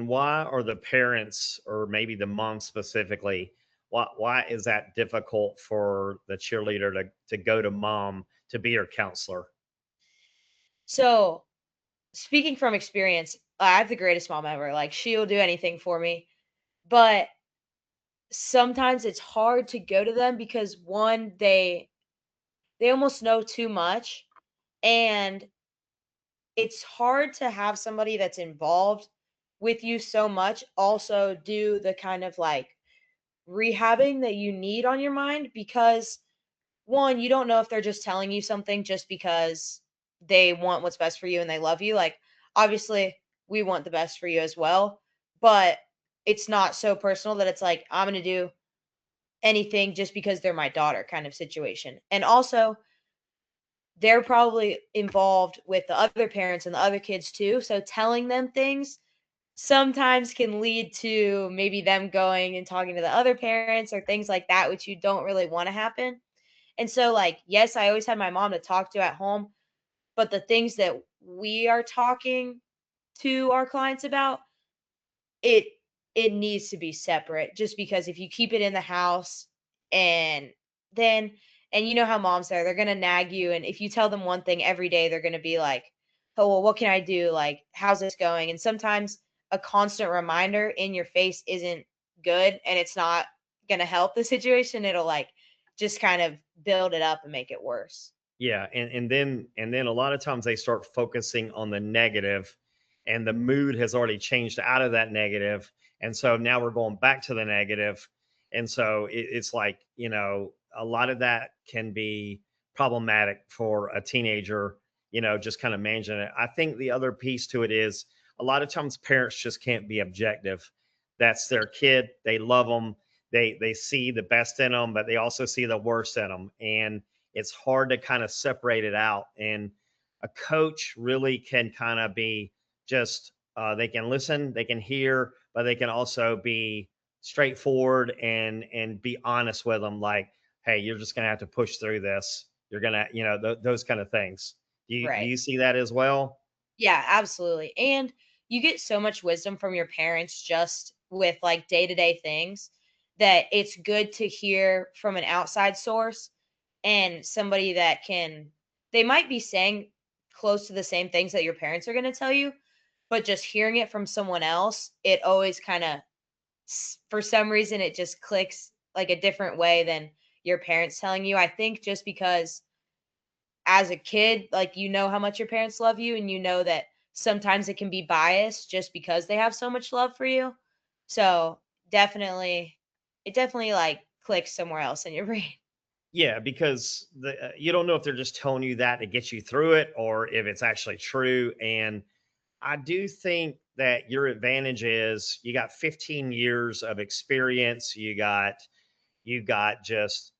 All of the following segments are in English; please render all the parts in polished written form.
why are the parents, or maybe the mom specifically, why is that difficult for the cheerleader to go to mom to be her counselor? So, speaking from experience, I have the greatest mom ever. Like, she'll do anything for me. But sometimes it's hard to go to them because one, they almost know too much, and it's hard to have somebody that's involved with you so much also do the kind of like rehabbing that you need on your mind because one, you don't know if they're just telling you something just because they want what's best for you and they love you. Like, obviously, we want the best for you as well, but it's not so personal that it's like, I'm going to do anything just because they're my daughter kind of situation. And also, they're probably involved with the other parents and the other kids too. So telling them things sometimes can lead to maybe them going and talking to the other parents or things like that, which you don't really want to happen. And so, like, yes, I always had my mom to talk to at home, but the things that we are talking to our clients about, it it needs to be separate just because if you keep it in the house and then and you know how moms are, they're gonna nag you. And if you tell them one thing every day, they're gonna be like, oh well, what can I do? Like, how's this going? And sometimes a constant reminder in your face isn't good and it's not gonna help the situation. It'll like just kind of build it up and make it worse. Yeah, and then a lot of times they start focusing on the negative, and the mood has already changed out of that negative, and so now we're going back to the negative, and so it's like, a lot of that can be problematic for a teenager. Just kind of managing it. I think the other piece to it is a lot of times parents just can't be objective. That's their kid. They love them. They see the best in them, but they also see the worst in them, and it's hard to kind of separate it out. And a coach really can kind of be just, they can listen, they can hear, but they can also be straightforward and be honest with them. Like, hey, you're just gonna have to push through this. You're gonna, those kind of things. Do Right. you see that as well? Yeah, absolutely. And you get so much wisdom from your parents just with like day-to-day things that it's good to hear from an outside source and somebody that can they might be saying close to the same things that your parents are going to tell you, but just hearing it from someone else, it always kind of for some reason it just clicks like a different way than your parents telling you. I think just because as a kid, like, you know how much your parents love you and you know that sometimes it can be biased just because they have so much love for you. So, definitely it definitely, like, clicks somewhere else in your brain. Yeah, because you don't know if they're just telling you that to get you through it or if it's actually true. And I do think that your advantage is you got 15 years of experience. You got just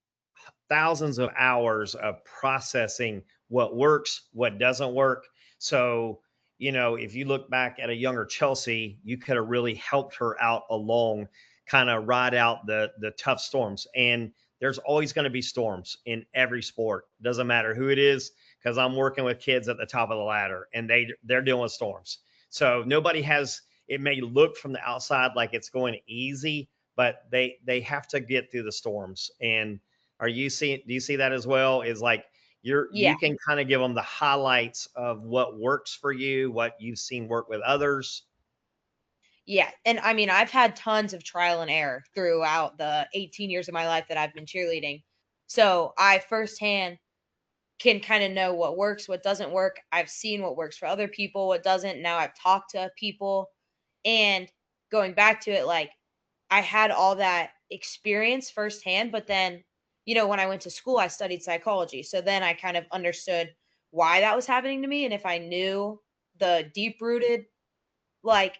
thousands of hours of processing what works, what doesn't work. So, if you look back at a younger Chelsea, you could have really helped her out along, kind of ride out the tough storms. And there's always going to be storms in every sport. Doesn't matter who it is, because I'm working with kids at the top of the ladder and they're dealing with storms. So nobody has, it may look from the outside like it's going easy, but they have to get through the storms. And do you see that as well? Is like Yeah, you can kind of give them the highlights of what works for you, what you've seen work with others. yeah, and I mean, I've had tons of trial and error throughout the 18 years of my life that I've been cheerleading. So, I firsthand can kinda know what works, what doesn't work. I've seen what works for other people, what doesn't. Now I've talked to people, and going back to it, like, I had all that experience firsthand, but then, when I went to school, I studied psychology. So then I kind of understood why that was happening to me, and if I knew the deep-rooted, like,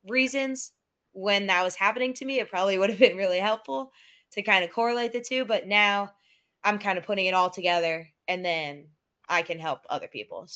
reasons when that was happening to me, it probably would have been really helpful to kinda correlate the 2, but now I'm kinda putting it all together, and then I can help other people.